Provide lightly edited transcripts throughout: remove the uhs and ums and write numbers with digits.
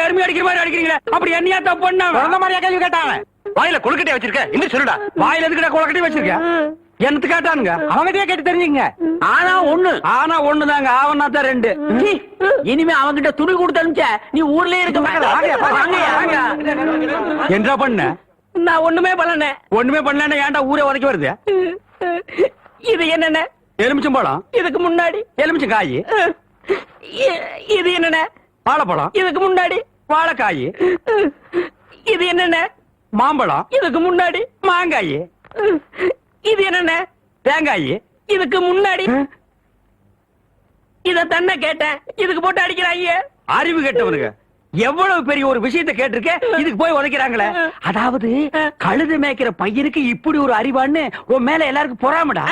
எருமை அடிக்கிற மாதிரி அடிக்கிறீங்களே, அப்படி என்னையா தப்பு பண்ண? அந்த மாதிரியா கேள்வி கேட்டாங்க? வாயில கொழுக்கட்டை வச்சிருக்க, இன்னும் சொல்லுடா. வாயில எதுக்குடா கொழுக்கட்டை வச்சிருக்க? என்னத்து கேட்டானுங்க? அவங்கிட்டயே கேட்டு தெரிஞ்சுங்க. ஆனா ஒண்ணுதாங்க, ஆவனா தான் ரெண்டு. இனிமே அவங்கிட்ட துணி கொடுத்து அனுப்பிச்ச நீ ஊர்லயே இருக்க மாட்டே. என்ன பண்ண? நான் ஒண்ணுமே பண்ணல. ஏன்டா ஊரே உதைக்க வருது? இது என்னென்ன? எலுமிச்சம்பழம். இதுக்கு முன்னாடி எலுமிச்சங்காய். இது என்னென்ன? வாழைப்பழம். இதுக்கு முன்னாடி வாழைக்காய். இது என்னென்ன? மாம்பழம். இதுக்கு முன்னாடி மாங்காய். இது என்னென்ன? தேங்காய். இதுக்கு முன்னாடி இத தன்ன கேட்டேன், இதுக்கு போட்டு அடிக்கிறாங்க. அறிவு கேட்டவனுங்க எவ்வளவு பெரிய ஒரு விஷயத்தை கேட்டிருக்க, இதுக்கு போய் உதைக்கிறாங்களே. அதாவது கழுது மேய்க்கிற பையனுக்கு இப்படி ஒரு அறிவான்னு உன் மேல எல்லாருக்கும் பொறாமடா.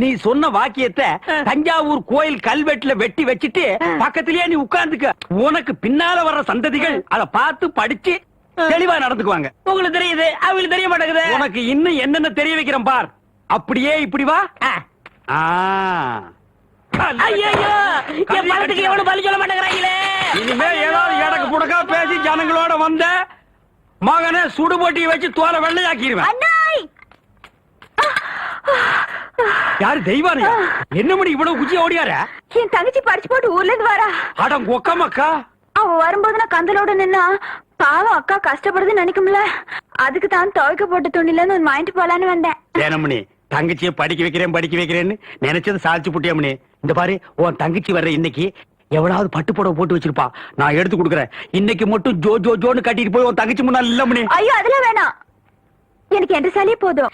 நீ சொன்ன வாக்கியத்தை தஞ்சாவூர் கோயில் கல்வெட்டுல வெட்டி வச்சிட்டு பக்கத்திலேயே நீ உட்கார்ந்துக்க. உனக்கு பின்னால வர்ற சந்ததிகள் அதை பார்த்து படிச்சு தெளிவா நடந்துக்குவாங்க. உங்களுக்கு தெரியுது, அவங்களுக்கு தெரிய மாட்டேங்குது. உனக்கு இன்னும் என்னென்ன தெரிய வைக்கிறேன் பார். அப்படியே இப்படி வா. இனிமே ஏதாவது எடக்கு புடக்கா பேசி ஜனங்களோட வந்த மகனை சுடுபொட்டியை வச்சு தோலை வெள்ளையாக்கிடுவேன். யாரு தெய்வானியா? என்ன மணி இவ்வளவு குச்சி ஓடியார? என் தங்கச்சி படிச்சு போட்டு ஊர்ல இருந்து வரா. அடம் கொக்கமக்கா. அவ வரும்போது நான் கந்தலோட நின்னா பாவம் அக்கா கஷ்டப்படுது நினைக்கும்ல, அதுக்கு தான் துவைக்க போட்ட துணில இருந்து வாங்கிட்டு போலான்னு வந்தேன். ஏனமணி தங்கச்சியை படிக்க வைக்கிறேன்னு நினைச்சது சாதிச்சு புட்டியாமணி. இந்த பாரு, உன் தங்கச்சி வர்ற இன்னைக்கு எவ்வளவு பட்டு புடவை போட்டு வச்சிருப்பா, நான் எடுத்து கொடுக்குறேன். இன்னைக்கு மட்டும் ஜோ ஜோ ஜோன்னு கட்டிட்டு போய் உன் தங்கச்சி முன்னாள் இல்ல மணி. ஐயோ அதெல்லாம் வேணாம், எனக்கு என்ற சாலியே போதும்.